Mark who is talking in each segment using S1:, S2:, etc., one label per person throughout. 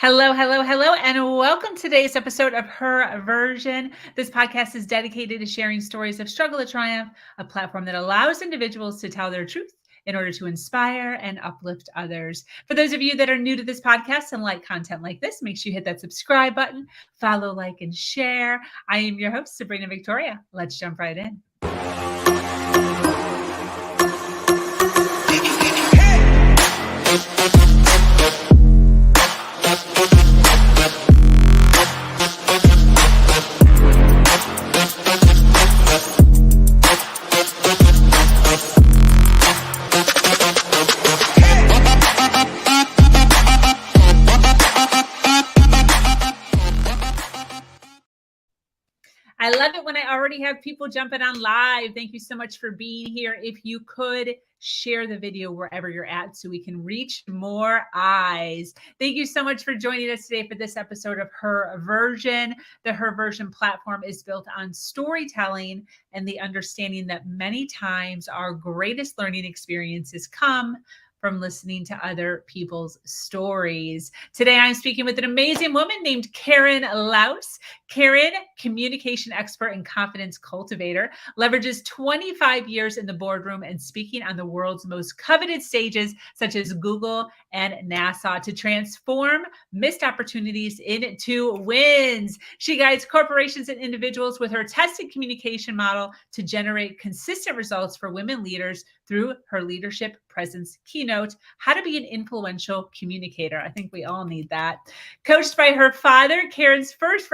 S1: Hello, hello, hello, and welcome to today's episode of Her Version. This podcast is dedicated to sharing stories of struggle to triumph, a platform that allows individuals to tell their truth in order to inspire and uplift others. For those of you that are new to this podcast and like content like this, make sure you hit that subscribe button, follow, like, and share. I am your host, Sabrina Victoria. Let's jump right in. I love it when I already have people jumping on live. Thank you so much for being here. If you could share the video wherever you're at so we can reach more eyes. Thank you so much for joining us today for this episode of Her Version. The Her Version platform is built on storytelling and the understanding that many times our greatest learning experiences come from listening to other people's stories. Today, I'm speaking with an amazing woman named Karen Laos. Karen, communication expert and confidence cultivator, leverages 25 years in the boardroom and speaking on the world's most coveted stages, such as Google and NASA, to transform missed opportunities into wins. She guides corporations and individuals with her tested communication model to generate consistent results for women leaders through her Leadership Presence Keynote, How to Be an Influential Communicator. I think we all need that. Coached by her father, Karen's first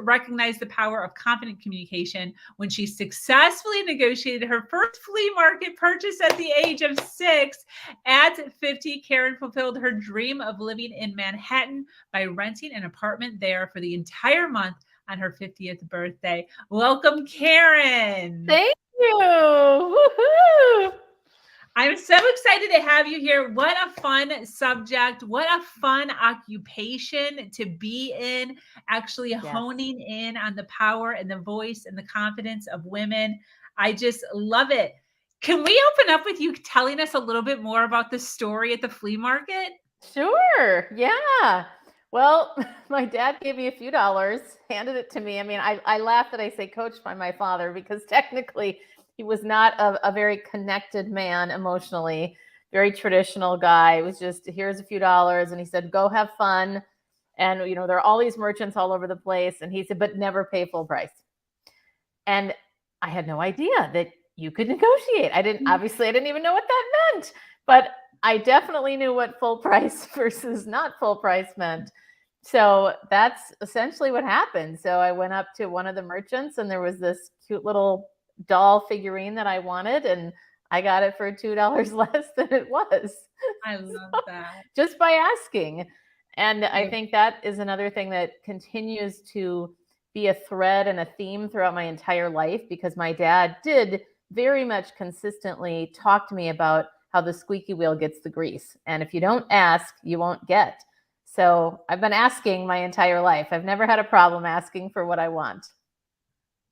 S1: recognized the power of confident communication when she successfully negotiated her first flea market purchase at the age of 6. At 50, Karen fulfilled her dream of living in Manhattan by renting an apartment there for the entire month on her 50th birthday. Welcome, Karen.
S2: Thank you. Woohoo!
S1: I'm so excited to have you here. What a fun subject. What a fun occupation to be in, actually honing in on the power and the voice and the confidence of women. I just love it. Can we open up with you telling us a little bit more about the story at the flea market?
S2: Sure. Yeah. Well, my dad gave me a few dollars, handed it to me. I mean, I laugh that I say coached by my father because technically he was not a very connected man emotionally, very traditional guy. It was just, here's a few dollars. And he said, go have fun. And, you know, there are all these merchants all over the place. And he said, but never pay full price. And I had no idea that you could negotiate. I didn't even know what that meant, but I definitely knew what full price versus not full price meant. So that's essentially what happened. So I went up to one of the merchants and there was this cute little doll figurine that I wanted, and I got it for $2 less than it was.
S1: I love that.
S2: Just by asking. And I think that is another thing that continues to be a thread and a theme throughout my entire life, because my dad did very much consistently talk to me about how the squeaky wheel gets the grease. And if you don't ask, you won't get. So I've been asking my entire life. I've never had a problem asking for what I want.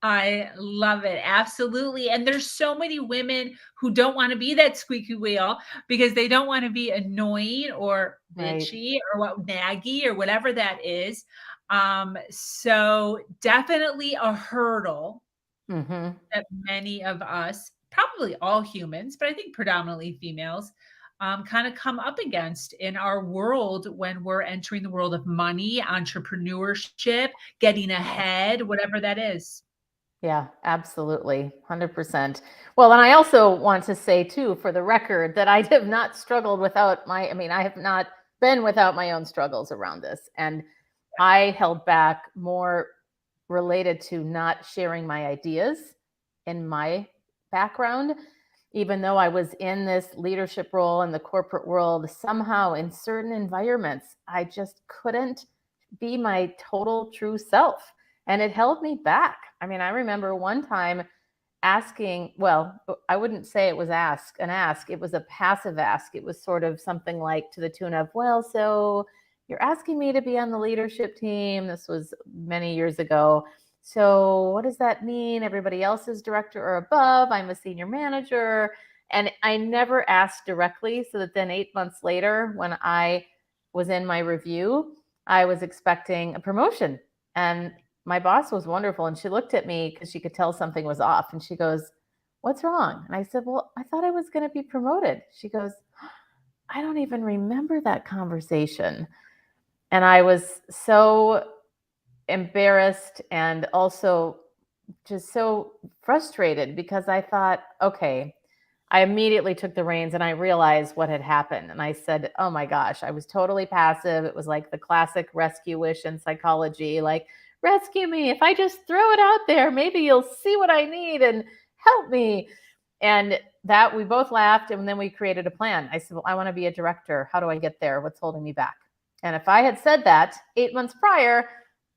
S1: I love it. Absolutely. And there's so many women who don't want to be that squeaky wheel because they don't want to be annoying or bitchy or what naggy or whatever that is. So definitely a hurdle that many of us, probably all humans, but I think predominantly females, kind of come up against in our world when we're entering the world of money, entrepreneurship, getting ahead, whatever that is.
S2: Yeah, absolutely. 100%. Well, and I also want to say too, for the record, that I have not struggled without I have not been without my own struggles around this. And I held back more related to not sharing my ideas in my background, even though I was in this leadership role in the corporate world. Somehow in certain environments, I just couldn't be my total true self. And it held me back. I mean, I remember one time asking, well, I wouldn't say it was an ask. It was a passive ask. It was sort of something like to the tune of, well, so you're asking me to be on the leadership team. This was many years ago. So what does that mean? Everybody else is director or above. I'm a senior manager. And I never asked directly, so that then 8 months later, when I was in my review, I was expecting a promotion, and my boss was wonderful. And she looked at me because she could tell something was off. And she goes, "What's wrong?" And I said, "Well, I thought I was going to be promoted." She goes, "I don't even remember that conversation." And I was so embarrassed and also just so frustrated because I thought, okay, I immediately took the reins and I realized what had happened. And I said, oh my gosh, I was totally passive. It was like the classic rescue wish in psychology, like, rescue me. If I just throw it out there, maybe you'll see what I need and help me. And that we both laughed. And then we created a plan. I said, well, I want to be a director. How do I get there? What's holding me back? And if I had said that 8 months prior,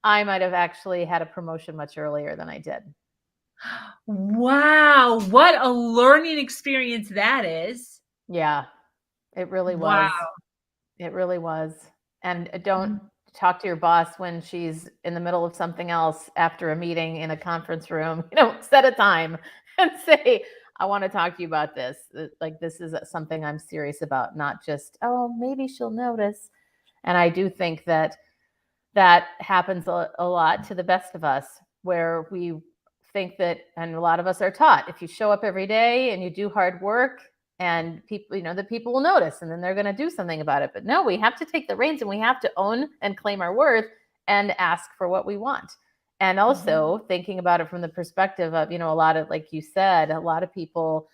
S2: I might have actually had a promotion much earlier than I did.
S1: Wow. What a learning experience that is.
S2: Yeah, it really was.
S1: Wow.
S2: It really was. And don't talk to your boss when she's in the middle of something else after a meeting in a conference room. Set a time and say, I want to talk to you about this. Like, this is something I'm serious about, not just, oh, maybe she'll notice. And I do think that happens a lot to the best of us, where we think that, and a lot of us are taught, if you show up every day and you do hard work, and people, the people will notice, and then they're going to do something about it. But no, we have to take the reins, and we have to own and claim our worth and ask for what we want. And also thinking about it from the perspective of, a lot of, like you said, a lot of people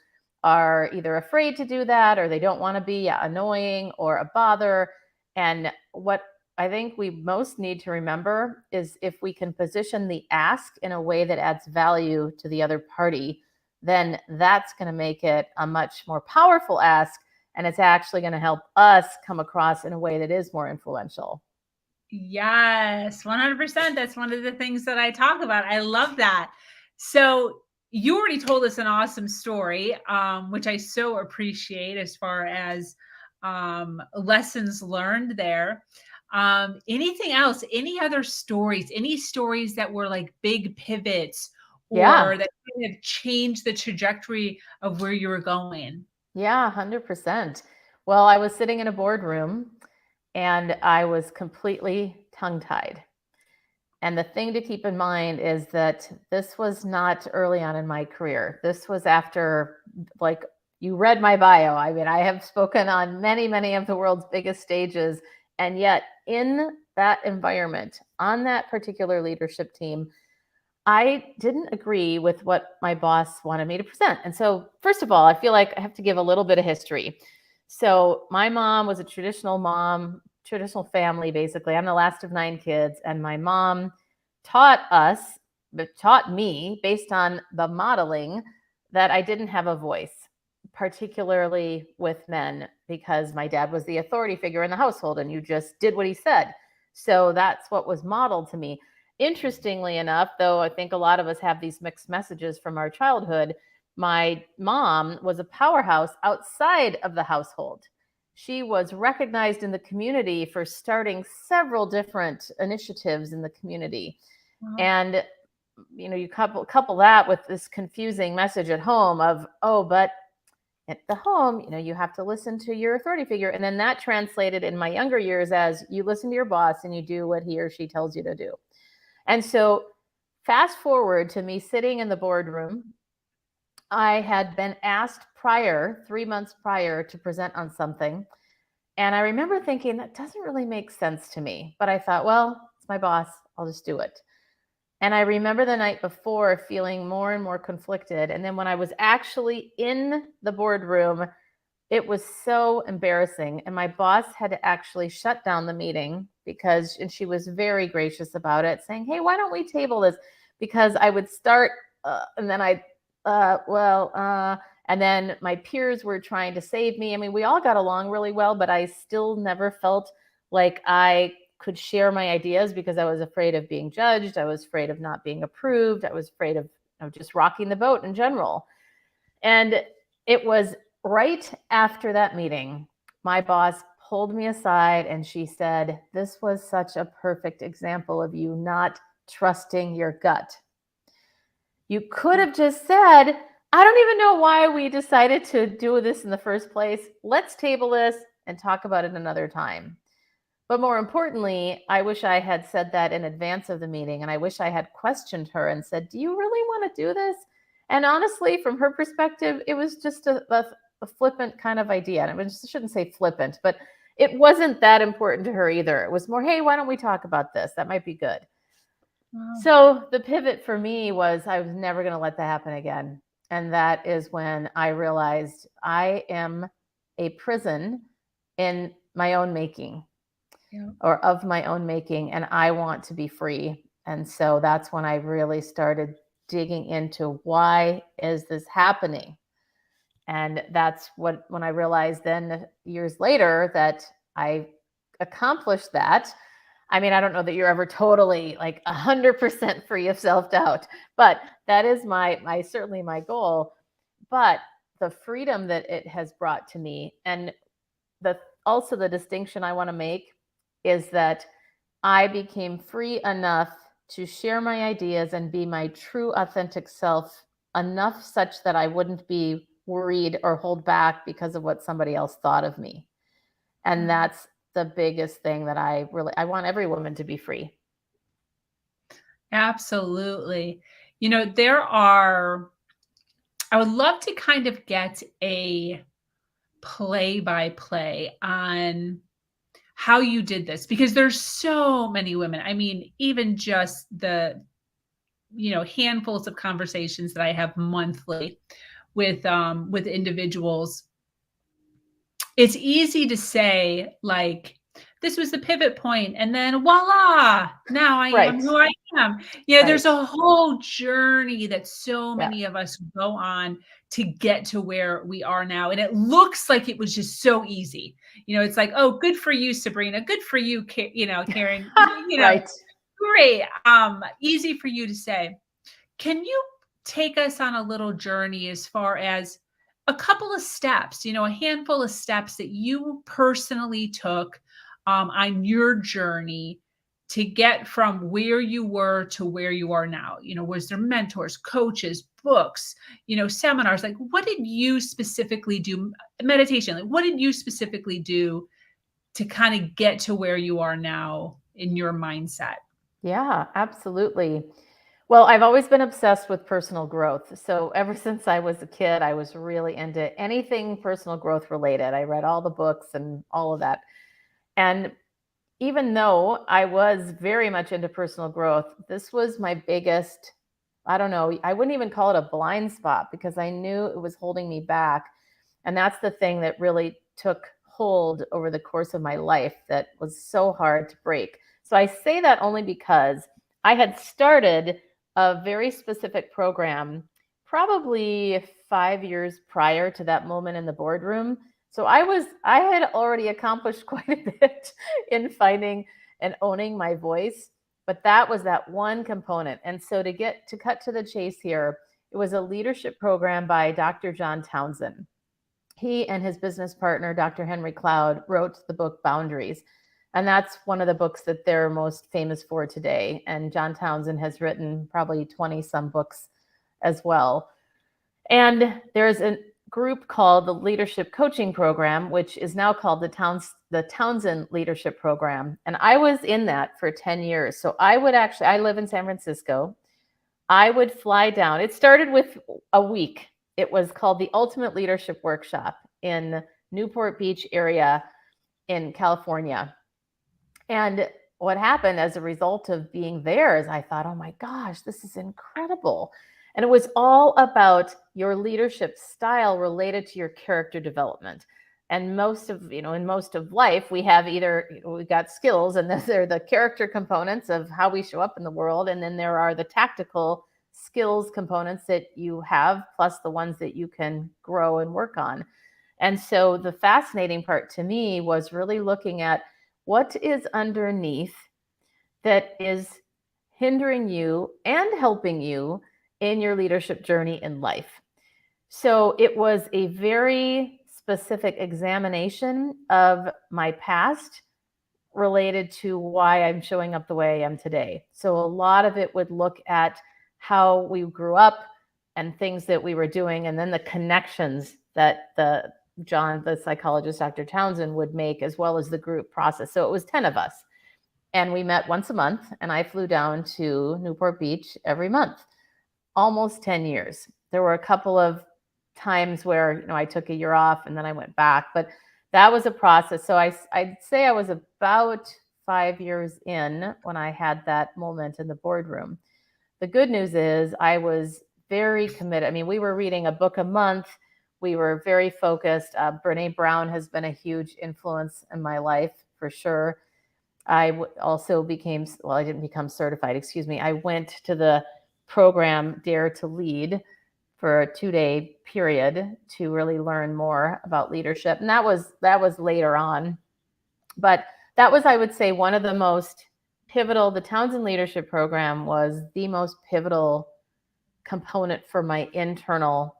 S2: are either afraid to do that, or they don't want to be annoying or a bother. And what I think we most need to remember is, if we can position the ask in a way that adds value to the other party, then that's going to make it a much more powerful ask. And it's actually going to help us come across in a way that is more influential.
S1: Yes, 100%. That's one of the things that I talk about. I love that. So you already told us an awesome story, which I so appreciate, as far as lessons learned there. Anything else? Any other stories? Any stories that were like big pivots, or that kind of changed the trajectory of where you were going?
S2: Yeah, 100%. Well, I was sitting in a boardroom and I was completely tongue-tied. And the thing to keep in mind is that this was not early on in my career. This was after, like, you read my bio. I mean, I have spoken on many, many of the world's biggest stages. And yet in that environment, on that particular leadership team, I didn't agree with what my boss wanted me to present. And so, first of all, I feel like I have to give a little bit of history. So my mom was a traditional mom, traditional family, basically. I'm the last of 9 kids. And my mom taught me based on the modeling that I didn't have a voice, particularly with men, because my dad was the authority figure in the household and you just did what he said. So that's what was modeled to me. Interestingly enough, though, I think a lot of us have these mixed messages from our childhood. My mom was a powerhouse outside of the household. She was recognized in the community for starting several different initiatives in the community. Wow. And, you couple that with this confusing message at home of, oh, but at the home, you have to listen to your authority figure. And then that translated in my younger years as, you listen to your boss and you do what he or she tells you to do. And so fast forward to me sitting in the boardroom. I had been asked 3 months prior, to present on something. And I remember thinking, that doesn't really make sense to me. But I thought, well, it's my boss, I'll just do it. And I remember the night before feeling more and more conflicted. And then when I was actually in the boardroom, it was so embarrassing. And my boss had to actually shut down the meeting and she was very gracious about it, saying, hey, why don't we table this? Because I would start and then and then my peers were trying to save me. I mean, we all got along really well, but I still never felt like I could share my ideas because I was afraid of being judged. I was afraid of not being approved. I was afraid of just rocking the boat in general. And it was right after that meeting, my boss pulled me aside and she said, this was such a perfect example of you not trusting your gut. You could have just said, I don't even know why we decided to do this in the first place. Let's table this and talk about it another time. But more importantly, I wish I had said that in advance of the meeting. And I wish I had questioned her and said, do you really want to do this? And honestly, from her perspective, it was just a flippant kind of idea. And I shouldn't say flippant, but it wasn't that important to her either. It was more, hey, why don't we talk about this? That might be good. Wow. So the pivot for me was I was never going to let that happen again. And that is when I realized I am a prison in my own making. Yeah. Or of my own making, and I want to be free. And so that's when I really started digging into why is this happening? And that's when I realized then years later that I accomplished that. I mean, I don't know that you're ever totally like 100% free of self-doubt, but that is certainly my goal. But the freedom that it has brought to me, and also the distinction I want to make is that I became free enough to share my ideas and be my true authentic self enough such that I wouldn't be worried or hold back because of what somebody else thought of me. And that's the biggest thing that I want every woman to be free.
S1: Absolutely. I would love to kind of get a play-by-play on how you did this, because there's so many women. I mean, even just the, handfuls of conversations that I have monthly with individuals. It's easy to say like, this was the pivot point, and then voila, now I am who I am. There's a whole journey that so many of us go on to get to where we are now. And it looks like it was just so easy. It's like, oh, good for you, Sabrina. Good for you, Karen.
S2: Right.
S1: Great. Easy for you to say. Can you take us on a little journey as far as a couple of steps, a handful of steps that you personally took on your journey to get from where you were to where you are now? Was there mentors, coaches, books, seminars? Like, what did you specifically do? Meditation, like, what did you specifically do to kind of get to where you are now in your mindset?
S2: Yeah, absolutely. Well, I've always been obsessed with personal growth. So ever since I was a kid, I was really into anything personal growth related. I read all the books and all of that. And even though I was very much into personal growth, this was my biggest, I don't know, I wouldn't even call it a blind spot because I knew it was holding me back. And that's the thing that really took hold over the course of my life that was so hard to break. So I say that only because I had started a very specific program probably 5 years prior to that moment in the boardroom. So I had already accomplished quite a bit in finding and owning my voice, but that was that one component. And so to cut to the chase here, it was a leadership program by Dr. John Townsend. He and his business partner, Dr. Henry Cloud, wrote the book Boundaries. And that's one of the books that they're most famous for today. And John Townsend has written probably 20 some books as well. And there's a group called the Leadership Coaching Program, which is now called the Townsend Leadership Program. And I was in that for 10 years. So I live in San Francisco. I would fly down. It started with a week. It was called the Ultimate Leadership Workshop in Newport Beach area in California. And what happened as a result of being there is I thought, oh my gosh, this is incredible. And it was all about your leadership style related to your character development. And in most of life, we have we've got skills, and there are the character components of how we show up in the world. And then there are the tactical skills components that you have, plus the ones that you can grow and work on. And so the fascinating part to me was really looking at what is underneath that is hindering you and helping you in your leadership journey in life. So it was a very specific examination of my past related to why I'm showing up the way I am today. So a lot of it would look at how we grew up and things that we were doing, and then the connections that the John, the psychologist, Dr. Townsend, would make, as well as the group process. So it was 10 of us. And we met once a month, and I flew down to Newport Beach every month, almost 10 years. There were a couple of times where, I took a year off and then I went back, but that was a process. So I'd say I was about 5 years in when I had that moment in the boardroom. The good news is I was very committed. I mean, we were reading a book a month. We were very focused. Brene Brown has been a huge influence in my life for sure. I also became, well, I didn't become certified, excuse me. I went to the program Dare to Lead for a 2-day period to really learn more about leadership. And that was later on. But that was, I would say, one of the most pivotal. The Townsend Leadership Program was the most pivotal component for my internal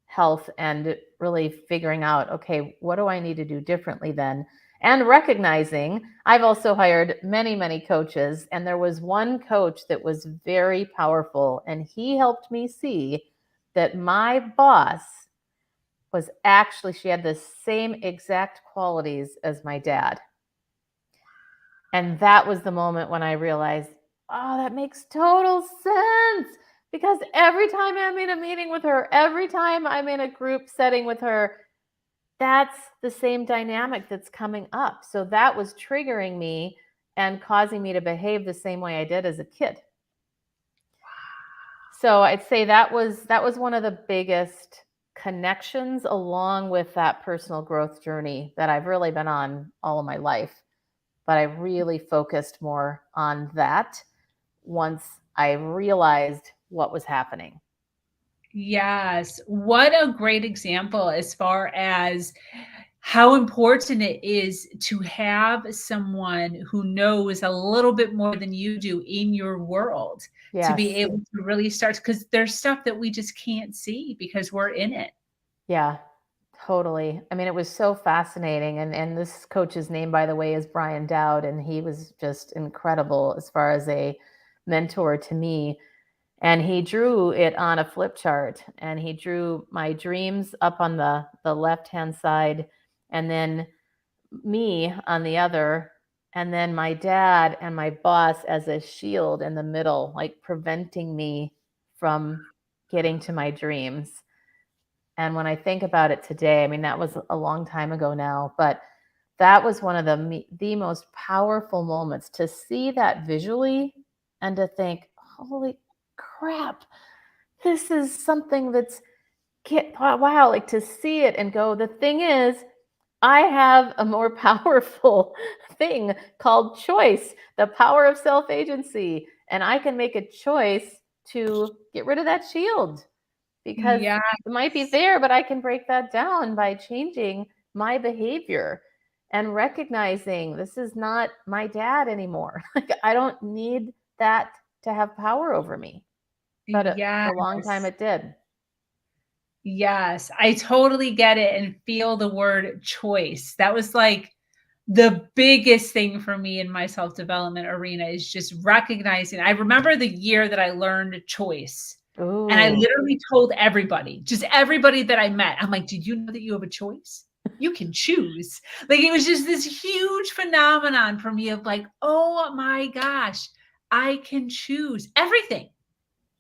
S2: health and really figuring out, okay, what do I need to do differently then? And recognizing, I've also hired many, many coaches, and there was one coach that was very powerful, and he helped me see that my boss was actually, she had the same exact qualities as my dad. And that was the moment when I realized, oh, that makes total sense. Because every time I'm in a meeting with her, every time I'm in a group setting with her, that's the same dynamic that's coming up. So that was triggering me and causing me to behave the same way I did as a kid. So I'd say that was one of the biggest connections, along with that personal growth journey that I've really been on all of my life. But I really focused more on that once I realized what was happening.
S1: Yes. What a great example as far as how important it is to have someone who knows a little bit more than you do in your world to be
S2: Yes.
S1: able to really start, because there's stuff that we just can't see because we're in it.
S2: Yeah, totally. I mean, it was so fascinating. And this coach's name, by the way, is Brian Dowd, and he was just incredible as far as a mentor to me. And he drew it on a flip chart, and he drew my dreams up on the left-hand side, and then me on the other, and then my dad and my boss as a shield in the middle, like preventing me from getting to my dreams. And when I think about it today, I mean, that was a long time ago now, but that was one of the most powerful moments to see that visually and to think, holy crap, this is something that's, wow, like to see it and go, the thing is, I have a more powerful thing called choice, the power of self-agency. And I can make a choice to get rid of that shield, because
S1: Yeah.
S2: it might be there, but I can break that down by changing my behavior and recognizing this is not my dad anymore. Like, I don't need that to have power over me. But for a long time it did.
S1: Yes, I totally get it and feel the word choice. That was like the biggest thing for me in my self-development arena, is just recognizing. I remember the year that I learned choice.
S2: Ooh.
S1: And I literally told everybody, just everybody that I met, I'm like, did you know that you have a choice? You can choose. Like, it was just this huge phenomenon for me of like, oh my gosh, I can choose everything.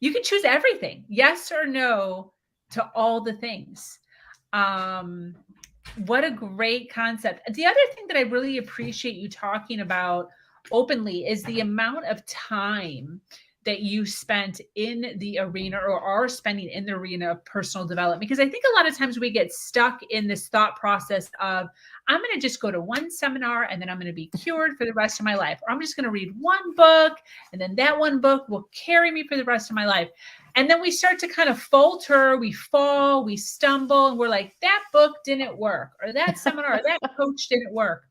S1: You can choose everything. Yes or no to all the things. What a great concept. The other thing that I really appreciate you talking about openly is the amount of time that you spent in the arena, or are spending in the arena of personal development. Because I think a lot of times we get stuck in this thought process of, I'm going to just go to one seminar and then I'm going to be cured for the rest of my life. Or I'm just going to read one book and then that one book will carry me for the rest of my life. And then we start to kind of falter, we fall, we stumble, and we're like, that book didn't work, or that seminar, or that coach didn't work.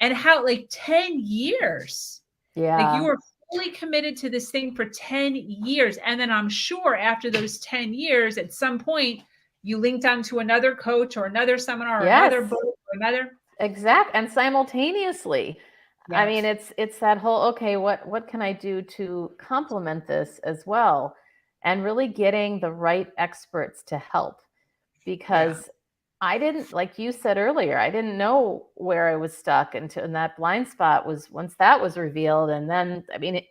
S1: And how, like, 10 years, like, you were fully committed to this thing for 10 years. And then I'm sure after those 10 years, at some point, you linked onto another coach or another seminar or another book or another.
S2: Exact. And simultaneously. Yes. I mean, it's that whole, okay, what can I do to complement this as well? And really getting the right experts to help, because I didn't, like you said earlier, I didn't know where I was stuck until that blind spot was, once that was revealed. And then, I mean,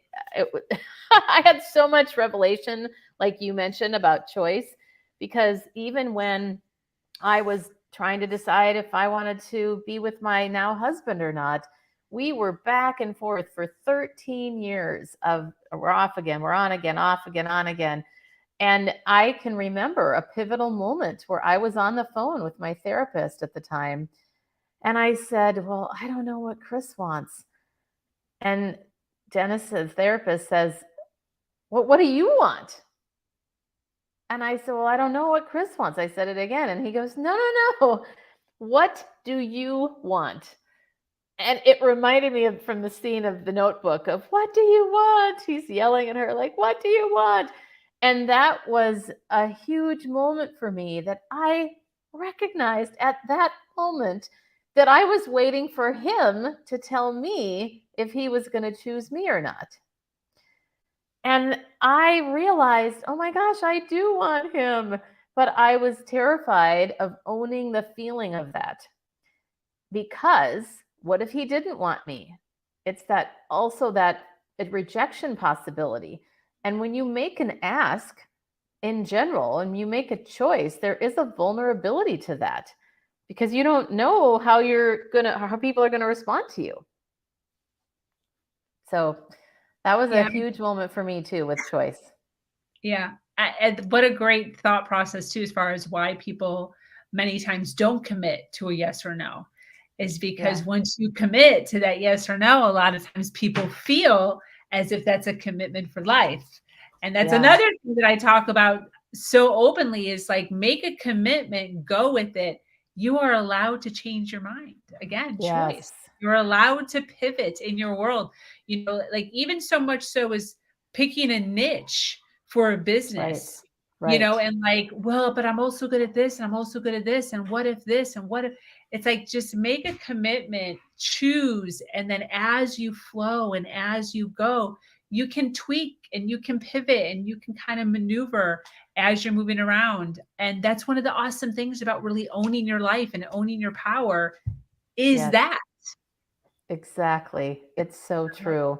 S2: I had so much revelation, like you mentioned, about choice, because even when I was trying to decide if I wanted to be with my now husband or not, we were back and forth for 13 years of we're off again, we're on again, off again, on again. And I can remember a pivotal moment where I was on the phone with my therapist at the time. And I said, well, I don't know what Chris wants. And Dennis's therapist says, well, what do you want? And I said, well, I don't know what Chris wants. I said it again. And he goes, no, no, no. What do you want? And it reminded me of from the scene of The Notebook of, what do you want? He's yelling at her like, what do you want? And that was a huge moment for me, that I recognized at that moment that I was waiting for him to tell me if he was going to choose me or not. And I realized, oh my gosh, I do want him. But I was terrified of owning the feeling of that, because what if he didn't want me? It's that also that rejection possibility. And when you make an ask in general and you make a choice, there is a vulnerability to that, because you don't know how people are going to respond to you. So that was a huge moment for me too with choice.
S1: Yeah. What a great thought process too, as far as why people many times don't commit to a yes or no, is because once you commit to that yes or no, a lot of times people feel as if that's a commitment for life. And that's another thing that I talk about so openly, is like, make a commitment, go with it. You are allowed to change your mind. Again, choice. You're allowed to pivot in your world. You know, like even so much so as picking a niche for a business, you know, and like, well, but I'm also good at this, and I'm also good at this, and what if this, and what if, it's like, just make a commitment, choose, and then as you flow and as you go, you can tweak and you can pivot and you can kind of maneuver as you're moving around. And that's one of the awesome things about really owning your life and owning your power, is that.
S2: Exactly. It's so true.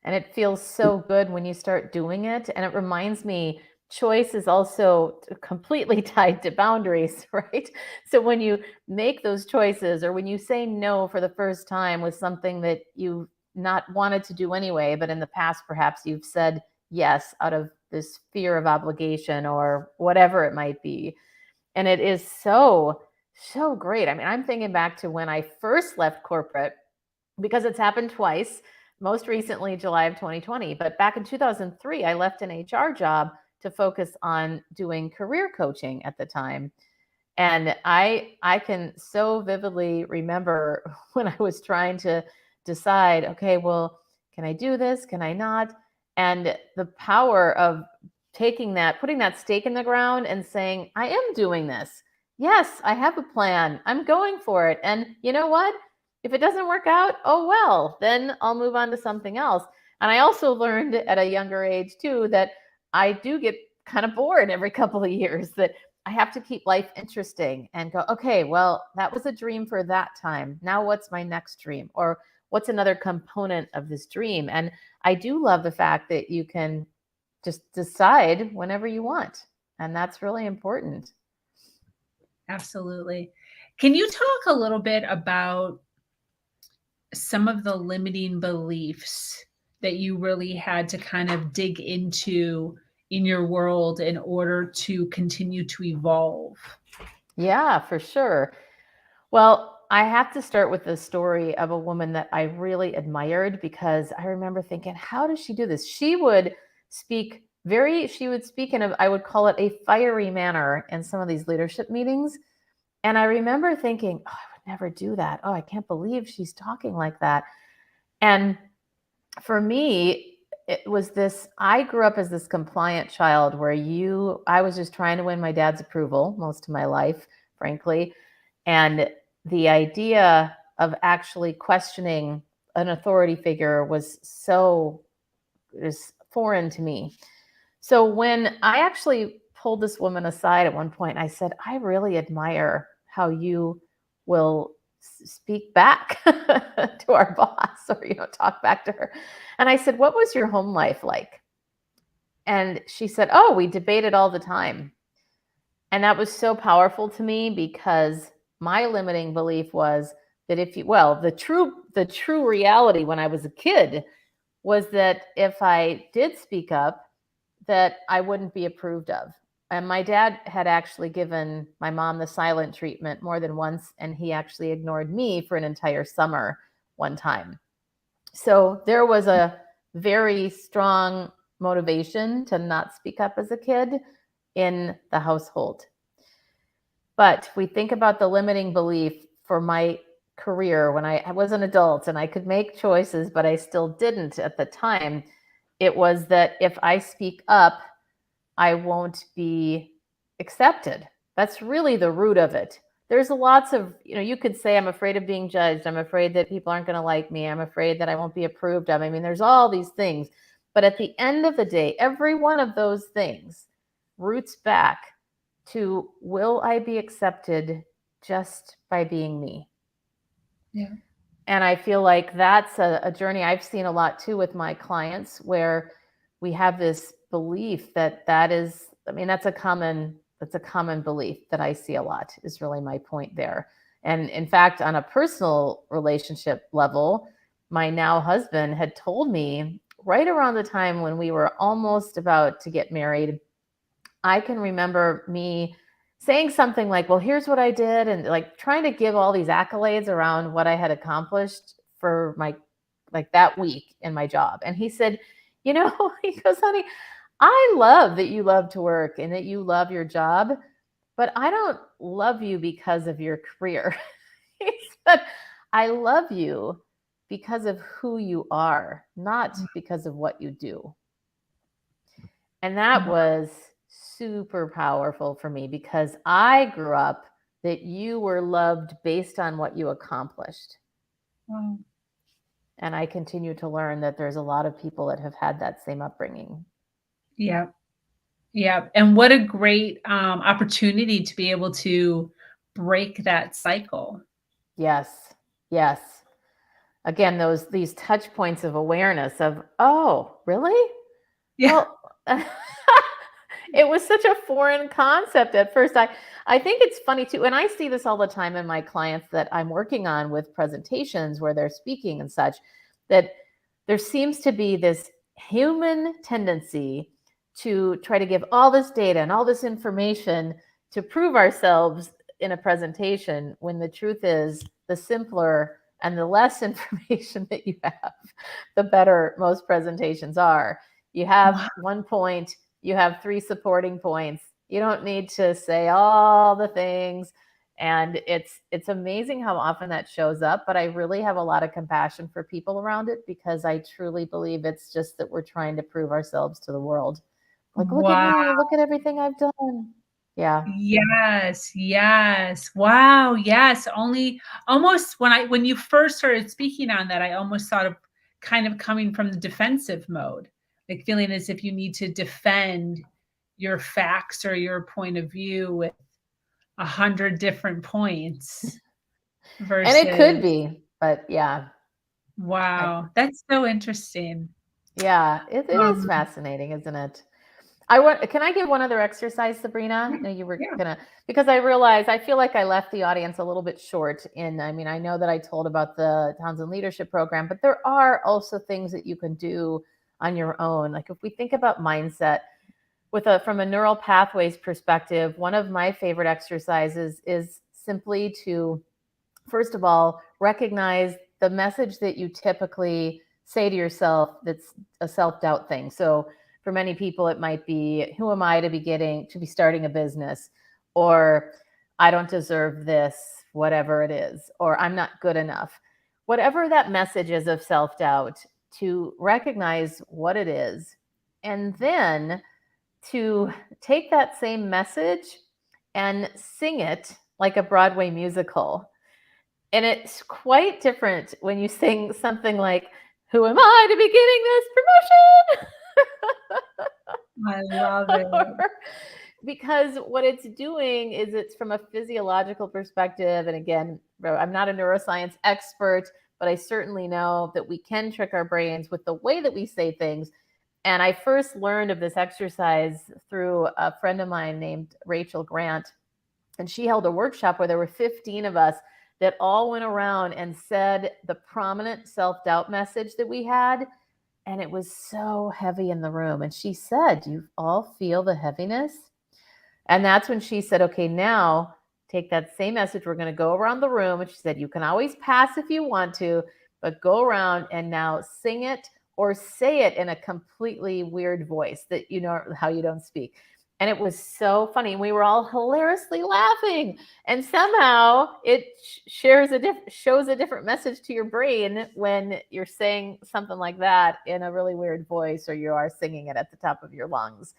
S2: And it feels so good when you start doing it. And it reminds me, choice is also completely tied to boundaries, right? So when you make those choices, or when you say no for the first time with something that you've not wanted to do anyway, but in the past, perhaps you've said yes out of this fear of obligation or whatever it might be. And it is so great. I mean, I'm thinking back to when I first left corporate, because it's happened twice, most recently July of 2020. But back in 2003, I left an HR job to focus on doing career coaching at the time. And I can so vividly remember when I was trying to decide, okay, well, can I do this? Can I not? And the power of putting that stake in the ground and saying, I am doing this. Yes, I have a plan. I'm going for it. And you know what? If it doesn't work out, oh well, then I'll move on to something else. And I also learned at a younger age too, that I do get kind of bored every couple of years, that I have to keep life interesting and go, okay, well, that was a dream for that time. Now what's my next dream? Or what's another component of this dream? And I do love the fact that you can just decide whenever you want. And that's really important.
S1: Absolutely. Can you talk a little bit about some of the limiting beliefs that you really had to kind of dig into in your world in order to continue to evolve?
S2: Yeah, for sure. Well, I have to start with the story of a woman that I really admired, because I remember thinking, how does she do this? She would speak in I would call it a fiery manner in some of these leadership meetings. And I remember thinking, oh, I would never do that. Oh, I can't believe she's talking like that. And for me, it was I grew up as this compliant child where I was just trying to win my dad's approval most of my life, frankly. And the idea of actually questioning an authority figure was foreign to me. So when I actually pulled this woman aside at one point, I said, I really admire how you will speak back to our boss, or, talk back to her. And I said, what was your home life like? And she said, oh, we debated all the time. And that was so powerful to me, because my limiting belief was that the true reality when I was a kid was that if I did speak up, that I wouldn't be approved of. And my dad had actually given my mom the silent treatment more than once, and he actually ignored me for an entire summer one time. So there was a very strong motivation to not speak up as a kid in the household. But we think about the limiting belief for my career when I was an adult and I could make choices, but I still didn't at the time. It was that if I speak up, I won't be accepted. That's really the root of it. There's lots of, you could say, I'm afraid of being judged. I'm afraid that people aren't going to like me. I'm afraid that I won't be approved of. I mean, there's all these things. But at the end of the day, every one of those things roots back to, will I be accepted just by being me?
S1: Yeah.
S2: And I feel like that's a journey I've seen a lot too with my clients, where we have this belief that is, that's a common belief that I see a lot, is really my point there. And in fact, on a personal relationship level, my now husband had told me right around the time when we were almost about to get married, I can remember me saying something like, well, here's what I did, and like trying to give all these accolades around what I had accomplished for that week in my job. And he said, he goes, honey, I love that you love to work and that you love your job, but I don't love you because of your career. He said, I love you because of who you are, not because of what you do. And that was super powerful for me, because I grew up that you were loved based on what you accomplished.
S1: Wow.
S2: And I continue to learn that there's a lot of people that have had that same upbringing.
S1: Yeah. Yeah. And what a great opportunity to be able to break that cycle.
S2: Yes. Yes. Again, these touch points of awareness of, oh, really?
S1: Yeah.
S2: Well, it was such a foreign concept at first. I think it's funny too, and I see this all the time in my clients that I'm working on with presentations where they're speaking and such, that there seems to be this human tendency to try to give all this data and all this information to prove ourselves in a presentation, when the truth is, the simpler and the less information that you have, the better most presentations are. You have 1 point, you have 3 supporting points. You don't need to say all the things. And it's amazing how often that shows up, but I really have a lot of compassion for people around it, because I truly believe it's just that we're trying to prove ourselves to the world. Like, look at me, look at everything I've done. Yeah.
S1: Yes. Yes. Wow. Yes. Almost when you first started speaking on that, I almost thought of kind of coming from the defensive mode, like feeling as if you need to defend your facts or your point of view with 100 different points versus.
S2: And it could be, but yeah.
S1: Wow. That's so interesting.
S2: Yeah, it is fascinating, isn't it? Can I give one other exercise, Sabrina? No, you were gonna, because I feel like I left the audience a little bit short I know that I told about the Townsend Leadership Program, but there are also things that you can do on your own. Like if we think about mindset from a neural pathways perspective, one of my favorite exercises is simply to, first of all, recognize the message that you typically say to yourself that's a self-doubt thing. So for many people, it might be, who am I to be starting a business? Or I don't deserve this, whatever it is, or I'm not good enough. Whatever that message is of self-doubt, to recognize what it is, and then to take that same message and sing it like a Broadway musical. And it's quite different when you sing something like, who am I to be getting this promotion?
S1: I love it.
S2: because what it's doing is it's from a physiological perspective. And again, I'm not a neuroscience expert, but I certainly know that we can trick our brains with the way that we say things. And I first learned of this exercise through a friend of mine named Rachel Grant. And she held a workshop where there were 15 of us that all went around and said the prominent self-doubt message that we had. And it was so heavy in the room. And she said, "Do you all feel the heaviness?" And that's when she said, "Okay, now take that same message. We're going to go around the room." And she said, "You can always pass if you want to, but go around and now sing it or say it in a completely weird voice that you know how you don't speak." And it was so funny. We were all hilariously laughing. And somehow it shows a different message to your brain when you're saying something like that in a really weird voice, or you are singing it at the top of your lungs.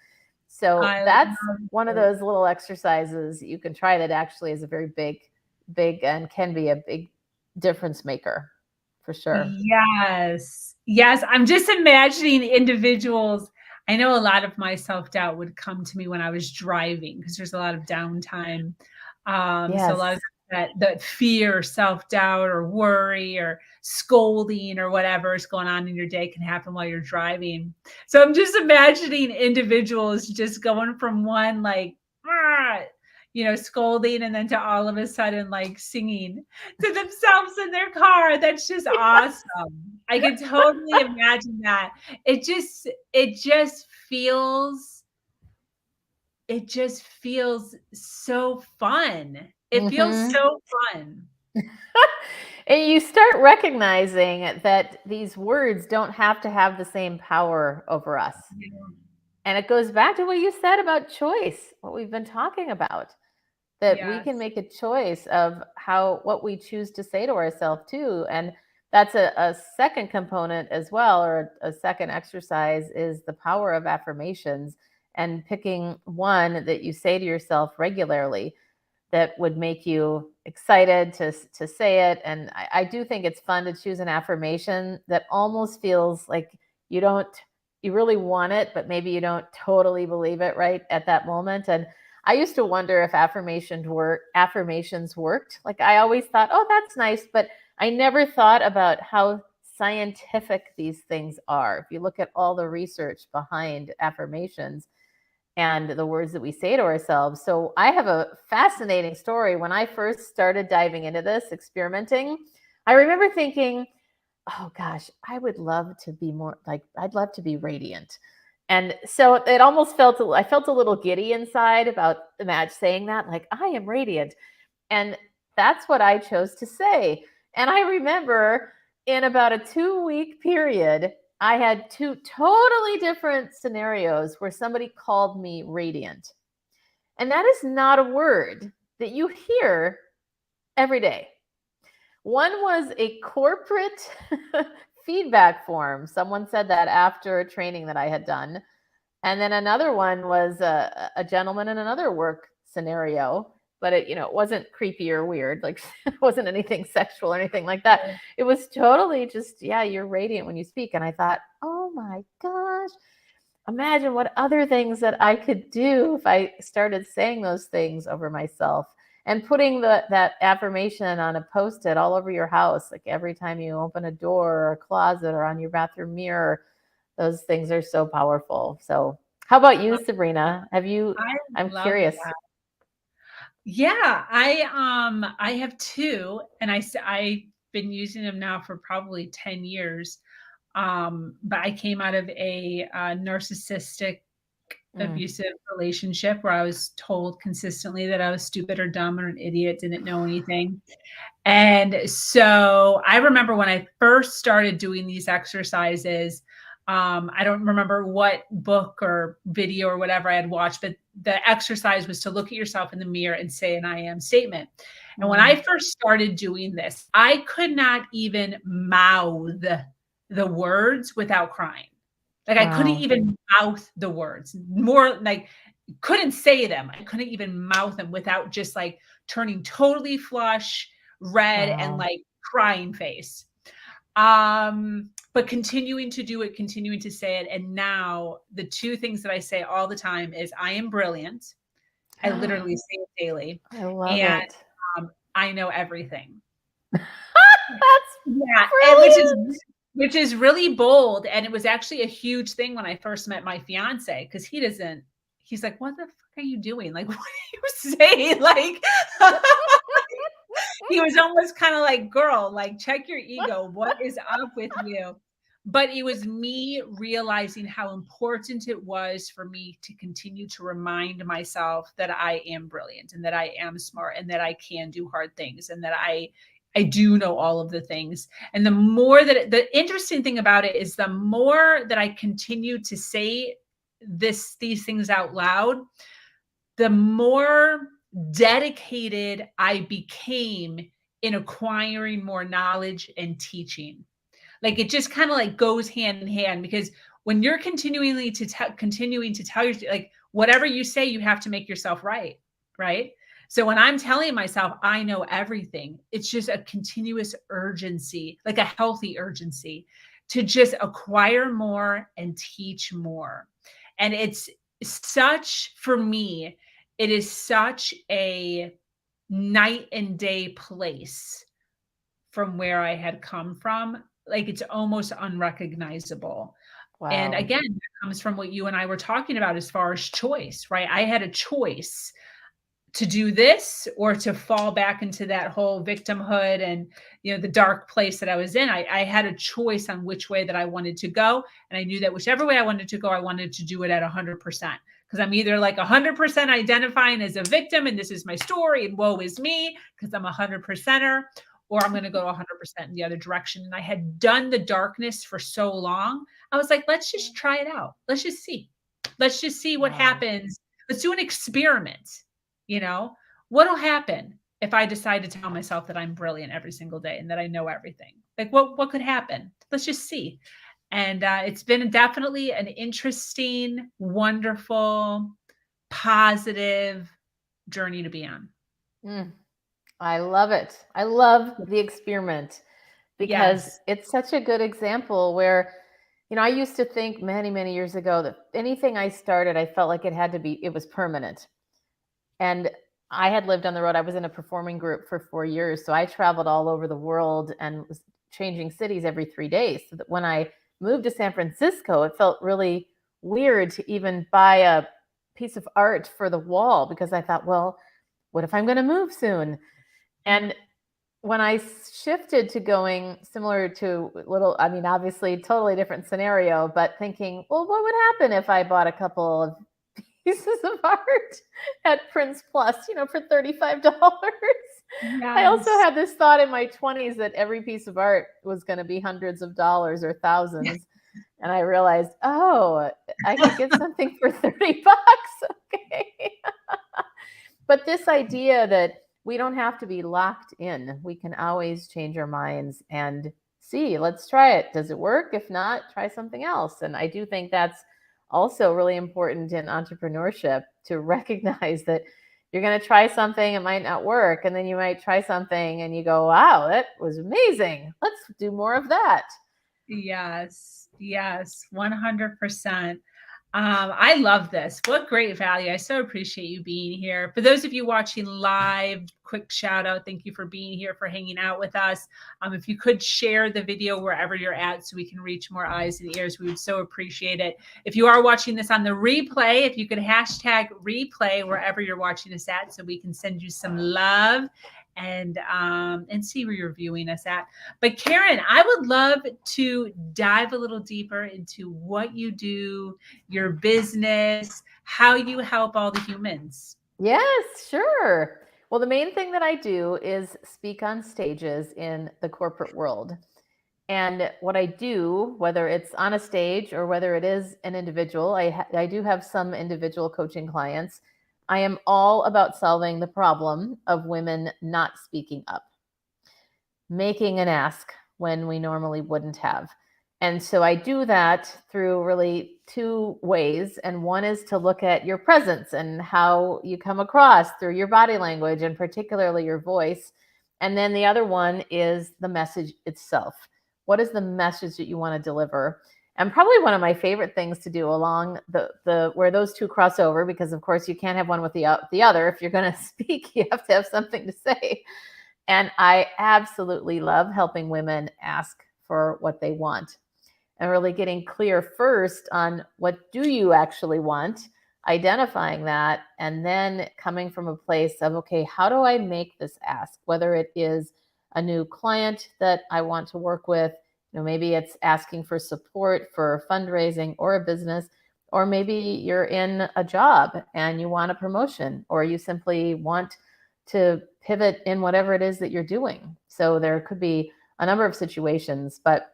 S2: So that's one of those little exercises you can try that actually is a very big and can be a big difference maker for sure.
S1: Yes. Yes. I'm just imagining individuals. I know a lot of my self-doubt would come to me when I was driving because there's a lot of downtime.
S2: Yes.
S1: So a lot of that fear, self-doubt, or worry, or scolding, or whatever is going on in your day can happen while you're driving. So I'm just imagining individuals just going from one like, scolding, and then to all of a sudden like singing to themselves in their car. That's just awesome. I can totally imagine that. It just feels so fun. It feels so fun.
S2: And you start recognizing that these words don't have to have the same power over us. Yeah. And it goes back to what you said about choice, what we've been talking about, that we can make a choice of what we choose to say to ourselves too. And that's a second component as well, or a second exercise, is the power of affirmations, and picking one that you say to yourself regularly that would make you excited to say it. And I do think it's fun to choose an affirmation that almost feels like you really want it, but maybe you don't totally believe it right at that moment. And I used to wonder if affirmations worked. Like I always thought, oh, that's nice, but I never thought about how scientific these things are. If you look at all the research behind affirmations and the words that we say to ourselves. So I have a fascinating story. When I first started diving into this, experimenting, I remember thinking, oh gosh, I would love to be more like, I'd love to be radiant. And so it almost I felt a little giddy inside about saying that, like, I am radiant. And that's what I chose to say. And I remember in about a 2-week period, I had 2 totally different scenarios where somebody called me radiant. And that is not a word that you hear every day. One was a corporate feedback form. Someone said that after a training that I had done. And then another one was a gentleman in another work scenario, but it wasn't creepy or weird. Like it wasn't anything sexual or anything like that. It was totally just, yeah, you're radiant when you speak. And I thought, oh my gosh, imagine what other things that I could do if I started saying those things over myself. And putting that affirmation on a Post-it all over your house, like every time you open a door or a closet or on your bathroom mirror, those things are so powerful. So how about you, Sabrina? I'm curious.
S1: That. Yeah, I have 2, and I've been using them now for probably 10 years. But I came out of a narcissistic abusive relationship where I was told consistently that I was stupid or dumb or an idiot, didn't know anything. And so I remember when I first started doing these exercises, I don't remember what book or video or whatever I had watched, but the exercise was to look at yourself in the mirror and say an I am statement. And when I first started doing this, I could not even mouth the words without crying. Like I couldn't even mouth the words, more like couldn't say them. I couldn't even mouth them without just like turning totally flush, red, and like crying face. But continuing to do it, continuing to say it. And now the 2 things that I say all the time is I am brilliant I literally say it daily.
S2: I love
S1: And
S2: it.
S1: I know everything.
S2: That's
S1: Yeah, and
S2: brilliant.
S1: which is really bold. And it was actually a huge thing when I first met my fiance, because he's like, what the fuck are you doing? Like, what are you saying? Like, he was almost kind of like, girl, like, check your ego. What is up with you? But it was me realizing how important it was for me to continue to remind myself that I am brilliant and that I am smart and that I can do hard things and that I do know all of the things. And the more that the interesting thing about it is the more that I continue to say these things out loud, the more dedicated I became in acquiring more knowledge and teaching. Like, it just kind of like goes hand in hand, because when you're continuing to tell your, like, whatever you say, you have to make yourself right. Right. So when I'm telling myself I know everything, it's just a continuous urgency, like a healthy urgency to just acquire more and teach more. And it's such, for me, it is such a night and day place from where I had come from. Like, it's almost unrecognizable. And
S2: Wow.
S1: again, that comes from what you and I were talking about as far as choice, right? I had a choice to do this or to fall back into that whole victimhood and, the dark place that I was in. I had a choice on which way that I wanted to go. And I knew that whichever way I wanted to go, I wanted to do it at 100%. Because I'm either like 100% identifying as a victim and this is my story and woe is me because I'm 100%er, or I'm going to go 100% in the other direction. And I had done the darkness for so long. I was like, let's just try it out. Let's just see. Let's just see what
S2: Wow.
S1: happens. Let's do an experiment. What'll happen if I decide to tell myself that I'm brilliant every single day and that I know everything? Like, what could happen? Let's just see. And it's been definitely an interesting, wonderful, positive journey to be on.
S2: Mm, I love it. I love the experiment because
S1: Yes.
S2: it's such a good example where, I used to think many, many years ago that anything I started, I felt like it was permanent. And I had lived on the road. I was in a performing group for 4 years. So I traveled all over the world and was changing cities every 3 days. So that when I moved to San Francisco, it felt really weird to even buy a piece of art for the wall because I thought, well, what if I'm going to move soon? And when I shifted to going similar to obviously totally different scenario, but thinking, well, what would happen if I bought a couple of pieces of art at Prince Plus, for $35. I also
S1: Yes.
S2: had this thought in my 20s that every piece of art was going to be hundreds of dollars or thousands. And I realized, oh, I could get something for $30. Okay. But this idea that we don't have to be locked in, we can always change our minds and see, let's try it. Does it work? If not, try something else. And I do think that's also really important in entrepreneurship to recognize that you're going to try something, it might not work. And then you might try something and you go, wow, that was amazing. Let's do more of that.
S1: Yes. Yes. 100%. I love this. What great value. I so appreciate you being here. For those of you watching live, quick shout out. Thank you for being here, for hanging out with us. If you could share the video wherever you're at so we can reach more eyes and ears, we would so appreciate it. If you are watching this on the replay, if you could hashtag replay wherever you're watching us at so we can send you some love and see where you're viewing us at. But Karen, I would love to dive a little deeper into what you do, your business, how you help all the humans.
S2: Yes, sure. Well, the main thing that I do is speak on stages in the corporate world. And what I do, whether it's on a stage or whether it is an individual, I do have some individual coaching clients. I am all about solving the problem of women not speaking up, making an ask when we normally wouldn't have. And so I do that through really two ways. And one is to look at your presence and how you come across through your body language and particularly your voice. And then the other one is the message itself. What is the message that you want to deliver? And probably one of my favorite things to do along the where those two cross over, because of course you can't have one with the other. If you're going to speak, you have to have something to say. And I absolutely love helping women ask for what they want and really getting clear first on what do you actually want, identifying that, and then coming from a place of, okay, how do I make this ask? Whether it is a new client that I want to work with, maybe it's asking for support for fundraising or a business, or maybe you're in a job and you want a promotion, or you simply want to pivot in whatever it is that you're doing. So there could be a number of situations, but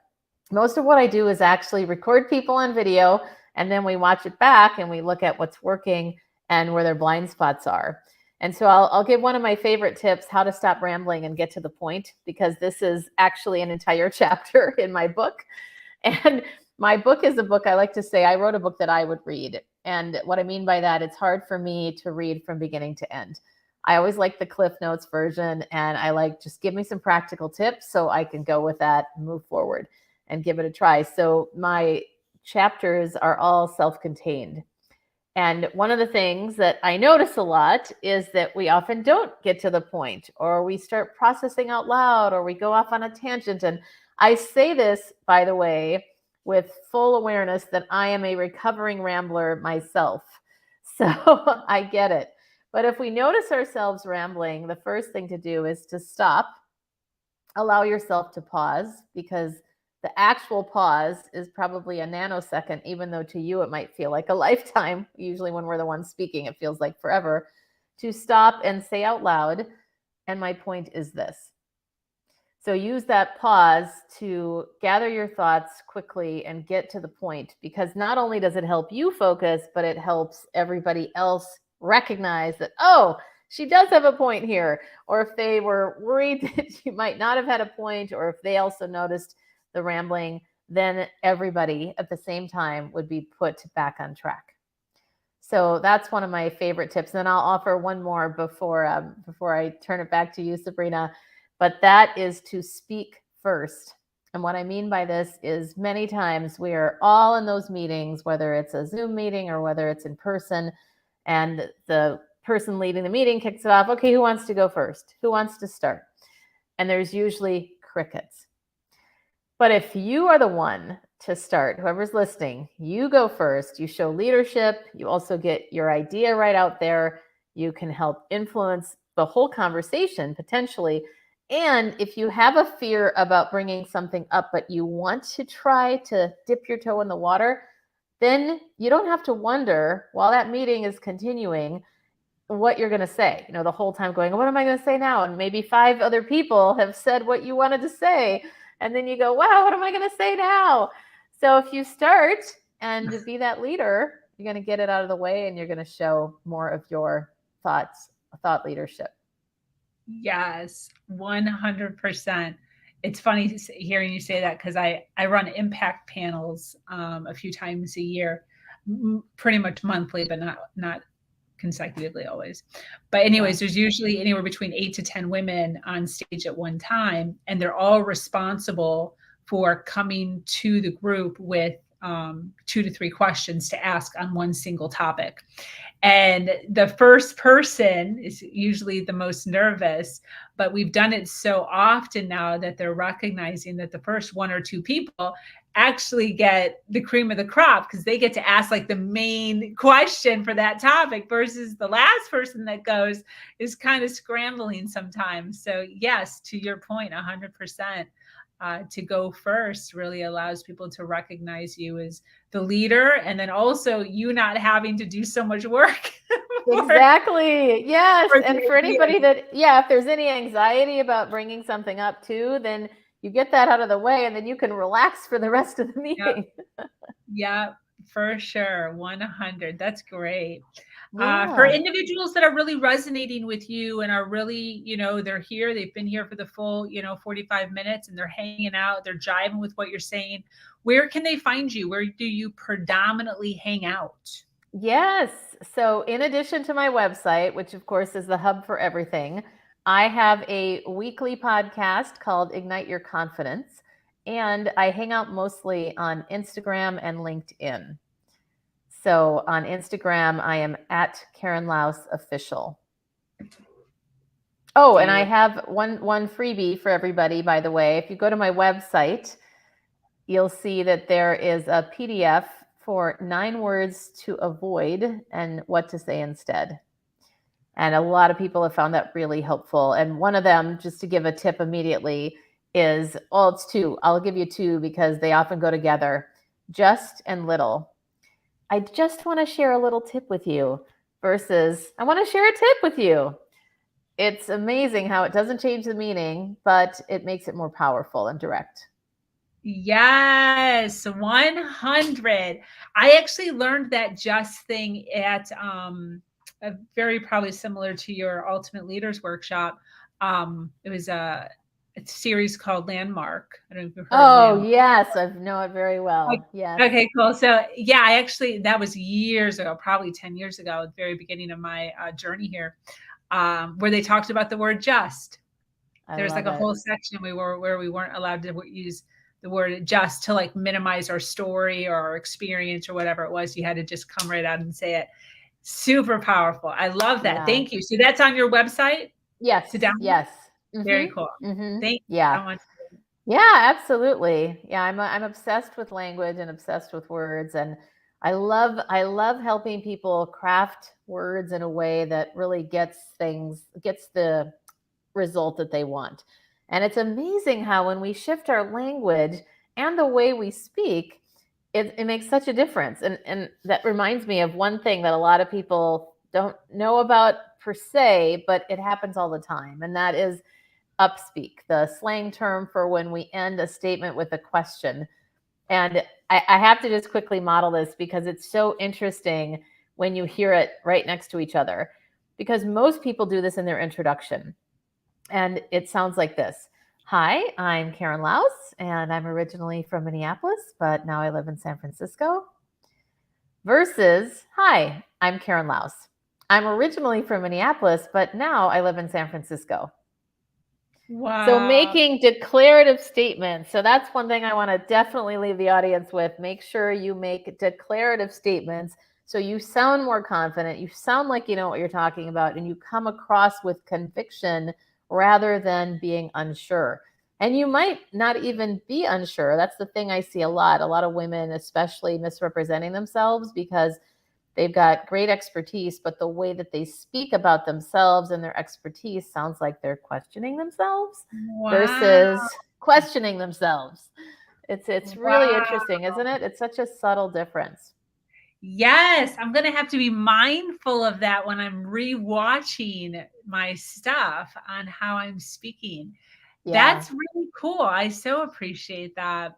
S2: most of what I do is actually record people on video, and then we watch it back and we look at what's working and where their blind spots are. And so I'll give one of my favorite tips, how to stop rambling and get to the point, because this is actually an entire chapter in my book. And my book is a book, I like to say, I wrote a book that I would read. And what I mean by that, it's hard for me to read from beginning to end. I always like the Cliff Notes version, and I like, just give me some practical tips so I can go with that and move forward and give it a try. So my chapters are all self-contained. And one of the things that I notice a lot is that we often don't get to the point, or we start processing out loud, or we go off on a tangent. And I say this, by the way, with full awareness that I am a recovering rambler myself. So I get it. But if we notice ourselves rambling, the first thing to do is to stop, allow yourself to pause, because the actual pause is probably a nanosecond, even though to you it might feel like a lifetime. Usually when we're the ones speaking, it feels like forever. To stop and say out loud, and my point is this. So use that pause to gather your thoughts quickly and get to the point, because not only does it help you focus, but it helps everybody else recognize that, oh, she does have a point here. Or if they were worried that she might not have had a point, or if they also noticed the rambling, then everybody at the same time would be put back on track. So that's one of my favorite tips. And then I'll offer one more before I turn it back to you, Sabrina. But that is to speak first. And what I mean by this is, many times we are all in those meetings, whether it's a Zoom meeting or whether it's in person, and the person leading the meeting kicks it off. Okay, who wants to go first? Who wants to start? And there's usually crickets. But if you are the one to start, whoever's listening, you go first. You show leadership. You also get your idea right out there. You can help influence the whole conversation potentially. And if you have a fear about bringing something up, but you want to try to dip your toe in the water, then you don't have to wonder while that meeting is continuing what you're going to say, the whole time going, what am I going to say now? And maybe 5 other people have said what you wanted to say. And then you go, wow, what am I going to say now? So if you start and be that leader, you're going to get it out of the way, and you're going to show more of your thought leadership.
S1: Yes, 100%. It's funny hearing you say that, because I run impact panels a few times a year, pretty much monthly, but not consecutively always. But anyways, there's usually anywhere between 8 to 10 women on stage at one time, and they're all responsible for coming to the group with 2 to 3 questions to ask on one single topic. And the first person is usually the most nervous, but we've done it so often now that they're recognizing that the first 1 or 2 people actually get the cream of the crop, because they get to ask like the main question for that topic, versus the last person that goes is kind of scrambling sometimes. So yes, to your point, 100%. To go first really allows people to recognize you as the leader, and then also you not having to do so much work.
S2: Exactly. Yes. And for anybody that, if there's any anxiety about bringing something up too, then you get that out of the way, and then you can relax for the rest of the meeting.
S1: Yeah, for sure. 100. That's great. For individuals that are really resonating with you and are really, they're here, they've been here for the full, 45 minutes, and they're hanging out, they're jiving with what you're saying. Where can they find you? Where do you predominantly hang out?
S2: Yes. So in addition to my website, which of course is the hub for everything, I have a weekly podcast called Ignite Your Confidence. And I hang out mostly on Instagram and LinkedIn. So on Instagram, I am at Karen Laos Official. Oh, and I have one freebie for everybody, by the way. If you go to my website, you'll see that there is a PDF for 9 words to avoid and what to say instead. And a lot of people have found that really helpful. And one of them, just to give a tip immediately, is, well, it's 2. I'll give you 2 because they often go together. Just and little. I just want to share a little tip with you versus I want to share a tip with you. It's amazing how it doesn't change the meaning, but it makes it more powerful and direct.
S1: Yes, 100. I actually learned that just thing at a very probably similar to your Ultimate Leaders Workshop. It was a series called Landmark. I don't know if you've heard of Landmark.
S2: Yes, I know it very well. Yes.
S1: Okay, cool. So yeah, I actually, that was years ago, probably 10 years ago, at the very beginning of my journey here, where they talked about the word just. There's like a whole section where we weren't allowed to use the word just to like minimize our story or our experience or whatever it was. You had to just come right out and say it. Super powerful. I love that. Yeah. Thank you. So that's on your website?
S2: Yes. Yes.
S1: Very cool. Thank you so much.
S2: Yeah, absolutely. Yeah, I'm obsessed with language and obsessed with words, and I love helping people craft words in a way that really gets the result that they want. And it's amazing how when we shift our language and the way we speak, it makes such a difference. And that reminds me of one thing that a lot of people don't know about per se, but it happens all the time. And that is upspeak, the slang term for when we end a statement with a question. And I have to just quickly model this because it's so interesting when you hear it right next to each other, because most people do this in their introduction. And it sounds like this. Hi, I'm Karen Laos, and I'm originally from Minneapolis, but now I live in San Francisco. Versus, hi, I'm Karen Laos. I'm originally from Minneapolis, but now I live in San Francisco. Wow. So making declarative statements. So that's one thing I want to definitely leave the audience with. Make sure you make declarative statements so you sound more confident. You sound like you know what you're talking about, and you come across with conviction rather than being unsure. And you might not even be unsure. That's the thing I see a lot of women especially misrepresenting themselves because they've got great expertise, but the way that they speak about themselves and their expertise sounds like they're questioning themselves versus questioning themselves. It's really interesting, isn't it? It's such a subtle difference.
S1: Yes, I'm going to have to be mindful of that when I'm rewatching my stuff on how I'm speaking. Yeah. That's really cool. I so appreciate that.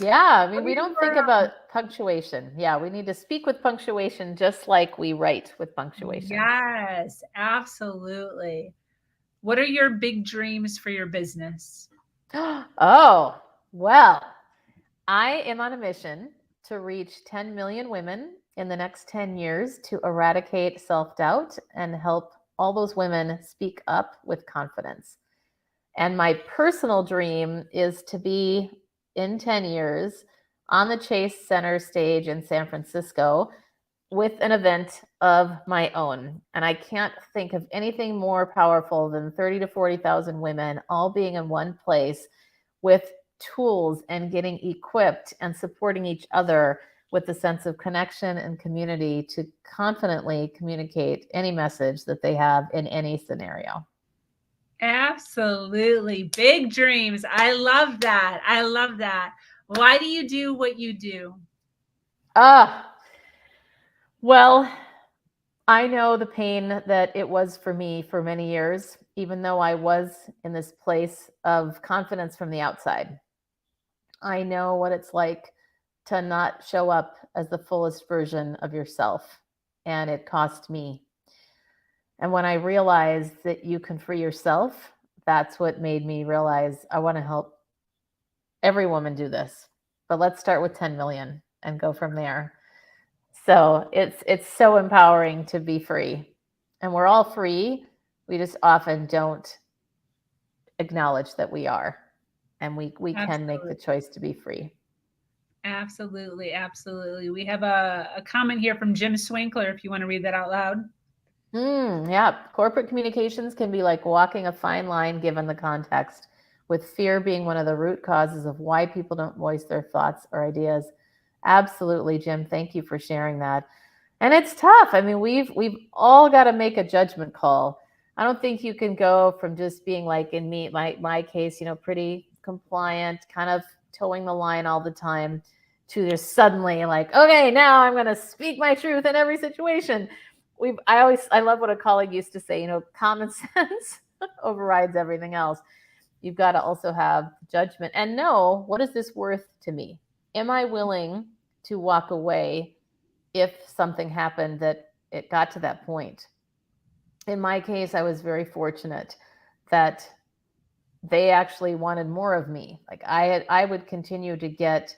S2: Yeah, I mean, we don't think about punctuation. Yeah, we need to speak with punctuation just like we write with punctuation.
S1: Yes, absolutely. What are your big dreams for your business?
S2: Oh, well, I am on a mission to reach 10 million women in the next 10 years to eradicate self-doubt and help all those women speak up with confidence. And my personal dream is to be, in 10 years, on the Chase Center stage in San Francisco with an event of my own. And I can't think of anything more powerful than 30 to 40,000 women all being in one place with tools and getting equipped and supporting each other with a sense of connection and community to confidently communicate any message that they have in any scenario.
S1: Absolutely. Big dreams. I love that. I love that. Why do you do what you do?
S2: Well, I know the pain that it was for me for many years, even though I was in this place of confidence from the outside. I know what it's like to not show up as the fullest version of yourself, and it cost me. And when I realized that you can free yourself, that's what made me realize I want to help every woman do this. But let's start with 10 million and go from there. So it's so empowering to be free. And we're all free. We just often don't acknowledge that we are. and we can make the choice to be free.
S1: Absolutely. Absolutely. We have a comment here from Jim Swinkler, if you want to read that out loud.
S2: Yeah. Corporate communications can be like walking a fine line given the context, with fear being one of the root causes of why people don't voice their thoughts or ideas. Absolutely, Jim. Thank you for sharing that. And it's tough. I mean, we've all got to make a judgment call. I don't think you can go from just being like in my case, pretty compliant, kind of towing the line all the time, to just suddenly like, okay, now I'm going to speak my truth in every situation. I love what a colleague used to say, common sense overrides everything else. You've got to also have judgment and know, what is this worth to me? Am I willing to walk away if something happened that it got to that point? In my case, I was very fortunate that they actually wanted more of me. Like I would continue to get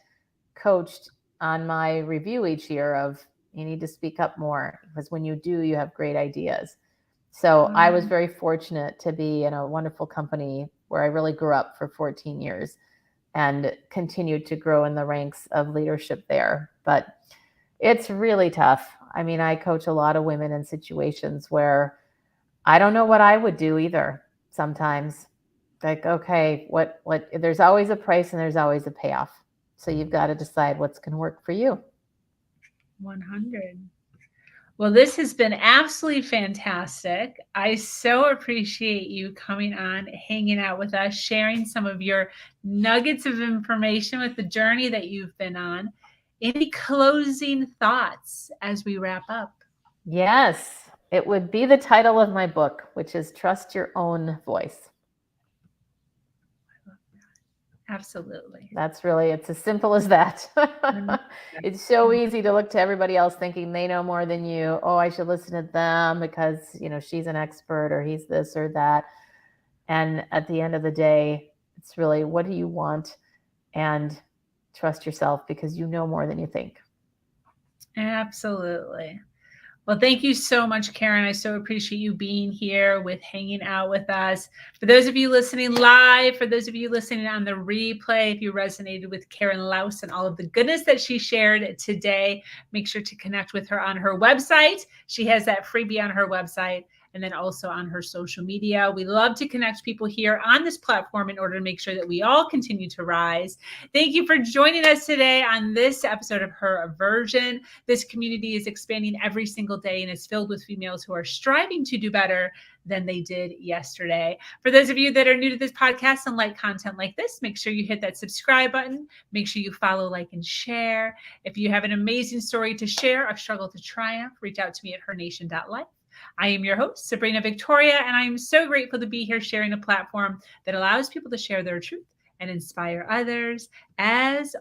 S2: coached on my review each year of, you need to speak up more, because when you do, you have great ideas. So I was very fortunate to be in a wonderful company where I really grew up for 14 years and continued to grow in the ranks of leadership there. But it's really tough. I mean, I coach a lot of women in situations where I don't know what I would do either sometimes. Like, okay, what, there's always a price and there's always a payoff. So you've got to decide what's going to work for you.
S1: 100. Well, this has been absolutely fantastic. I so appreciate you coming on, hanging out with us, sharing some of your nuggets of information with the journey that you've been on. Any closing thoughts as we wrap up?
S2: Yes, it would be the title of my book, which is Trust Your Own Voice.
S1: Absolutely.
S2: That's really, it's as simple as that. It's so easy to look to everybody else thinking they know more than you. Oh, I should listen to them because, she's an expert or he's this or that. And at the end of the day, it's really, what do you want? And trust yourself, because you know more than you think.
S1: Absolutely. Well, thank you so much, Karen. I so appreciate you being here hanging out with us. For those of you listening live, for those of you listening on the replay, if you resonated with Karen Laos and all of the goodness that she shared today, make sure to connect with her on her website. She has that freebie on her website, and then also on her social media. We love to connect people here on this platform in order to make sure that we all continue to rise. Thank you for joining us today on this episode of Her Aversion. This community is expanding every single day and is filled with females who are striving to do better than they did yesterday. For those of you that are new to this podcast and like content like this, make sure you hit that subscribe button. Make sure you follow, like, and share. If you have an amazing story to share, a struggle to triumph, reach out to me at hernation.life. I am your host, Sabrina Victoria, and I am so grateful to be here sharing a platform that allows people to share their truth and inspire others. As